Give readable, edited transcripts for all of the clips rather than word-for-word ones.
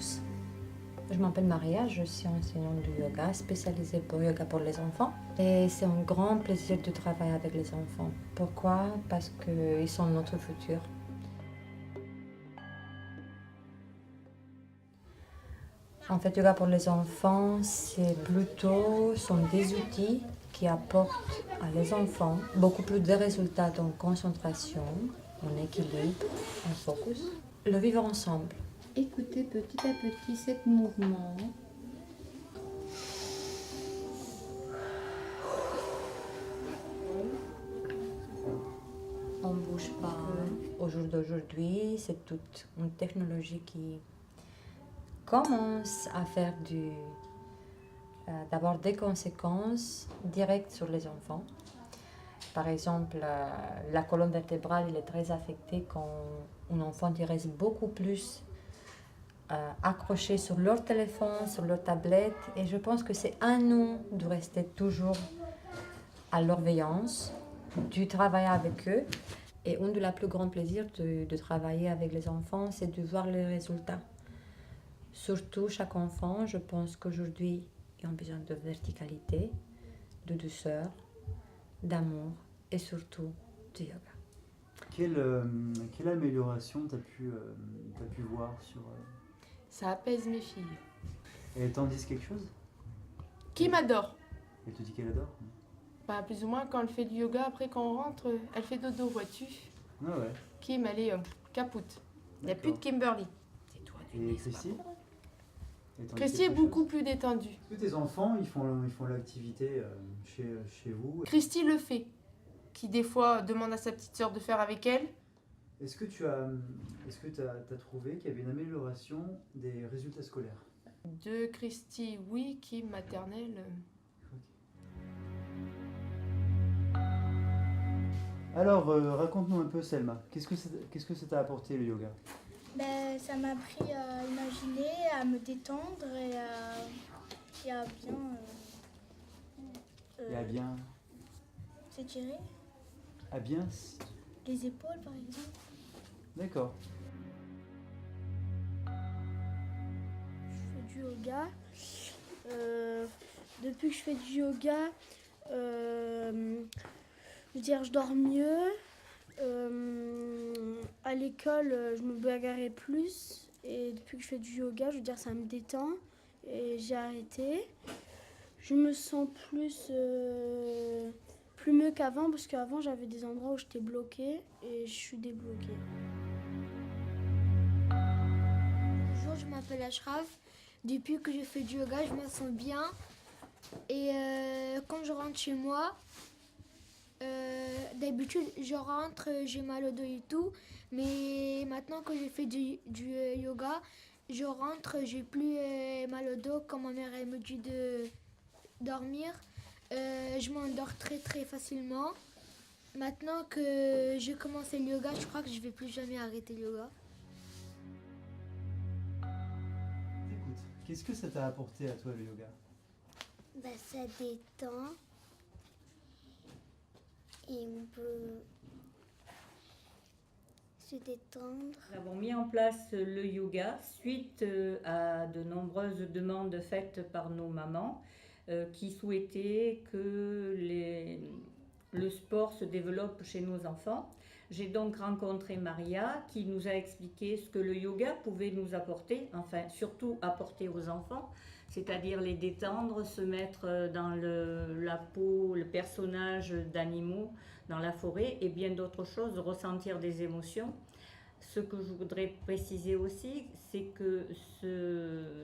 tous. Je m'appelle Maria, je suis enseignante de yoga spécialisée pour yoga pour les enfants. Et c'est un grand plaisir de travailler avec les enfants. Pourquoi? Parce qu'ils sont notre futur. En fait, yoga pour les enfants, c'est plutôt, sont des outils qui apportent à les enfants beaucoup plus de résultats en concentration, en équilibre, en focus. Le vivre ensemble. Écoutez petit à petit cet mouvement. On ne bouge pas. Au jour d'aujourd'hui, c'est toute une technologie qui commence à faire d'avoir des conséquences directes sur les enfants. Par exemple, la colonne vertébrale elle est très affectée quand un enfant y reste beaucoup plus accroché sur leur téléphone, sur leur tablette. Et je pense que c'est à nous de rester toujours à leur veillance, de travailler avec eux. Et un de la plus grands plaisirs de travailler avec les enfants, c'est de voir les résultats. Surtout chaque enfant, je pense qu'aujourd'hui, ils ont besoin de verticalité, de douceur, d'amour et surtout de yoga. Quelle amélioration t'as pu voir sur... Ça apaise mes filles. Et elles t'en disent quelque chose? Qui m'adore? Elle te dit qu'elle adore? Bah, plus ou moins quand elle fait du yoga, après quand on rentre, elle fait dodo, vois-tu? Ah ouais. Kim, elle est capoute. Il n'y a plus de D'accord. Kimberly. Et Christy? Elle t'en dit Christy est quelque beaucoup chose? plus détendue. Est-ce que tes enfants, ils font l'activité chez vous? Christy le fait. Qui des fois demande à sa petite sœur de faire avec elle. Est-ce que t'as trouvé qu'il y avait une amélioration des résultats scolaires? De Christy, oui. Kim, maternelle. Alors, raconte-nous un peu, Selma. Qu'est-ce que ça t'a apporté, le yoga? Ben, ça m'a appris à imaginer, à me détendre et à bien Et à bien... s'étirer. À bien... Les épaules, par exemple. D'accord. Je fais du yoga. Depuis que je fais du yoga, je veux dire, je dors mieux. À l'école, je me bagarrais plus. Et depuis que je fais du yoga, je veux dire, ça me détend. Et j'ai arrêté. Je me sens plus mieux qu'avant, parce qu'avant, j'avais des endroits où j'étais bloquée et je suis débloquée. Bonjour, je m'appelle Ashraf. Depuis que je fais du yoga, je me sens bien. Et quand je rentre chez moi, d'habitude, je rentre, j'ai mal au dos et tout. Mais maintenant que j'ai fait du yoga, je rentre, j'ai plus mal au dos. Quand ma mère elle me dit de dormir, je m'endors très très facilement. Maintenant que j'ai commencé le yoga, je crois que je vais plus jamais arrêter le yoga. Écoute, qu'est-ce que ça t'a apporté à toi, le yoga? Bah, ça détend. Et on peut se détendre. Nous avons mis en place le yoga suite à de nombreuses demandes faites par nos mamans qui souhaitaient que le sport se développe chez nos enfants. J'ai donc rencontré Maria qui nous a expliqué ce que le yoga pouvait nous apporter, enfin surtout apporter aux enfants, c'est-à-dire les détendre, se mettre dans la peau, le personnage d'animaux dans la forêt et bien d'autres choses, ressentir des émotions. Ce que je voudrais préciser aussi, c'est que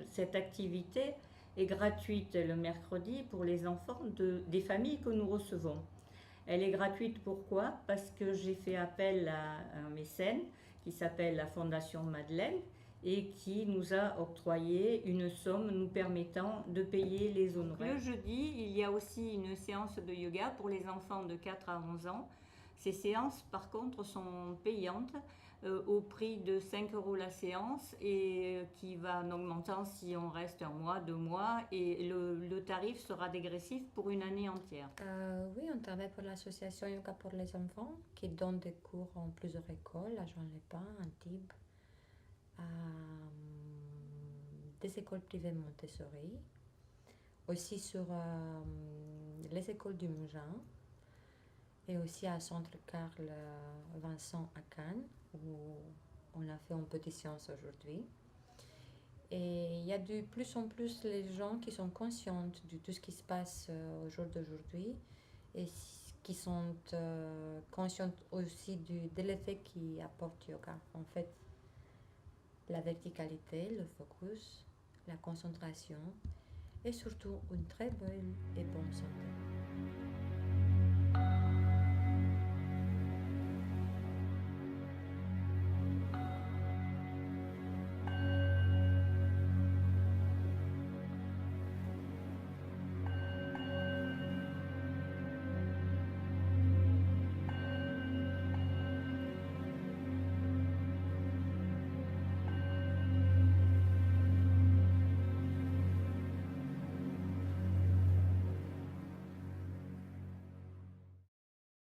cette activité est gratuite le mercredi pour les enfants des familles que nous recevons. Elle est gratuite pourquoi? Parce que j'ai fait appel à un mécène qui s'appelle la Fondation Madeleine et qui nous a octroyé une somme nous permettant de payer les honoraires. Le jeudi, il y a aussi une séance de yoga pour les enfants de 4 à 11 ans. Ces séances, par contre, sont payantes au prix de 5 € la séance et qui va en augmentant si on reste 1 mois, 2 mois et le tarif sera dégressif pour une année entière. Oui, on travaille pour l'association Yoga pour les enfants qui donne des cours en plusieurs écoles, à Juan-les-Pins, à Antibes, à des écoles privées Montessori, aussi sur les écoles du Mougin et aussi à Centre Carl Vincent à Cannes, où on a fait une petite séance aujourd'hui. Et il y a de plus en plus les gens qui sont conscients de tout ce qui se passe au jour d'aujourd'hui et qui sont conscients aussi de l'effet qui apporte yoga. En fait, la verticalité, le focus, la concentration et surtout une très belle et bonne santé.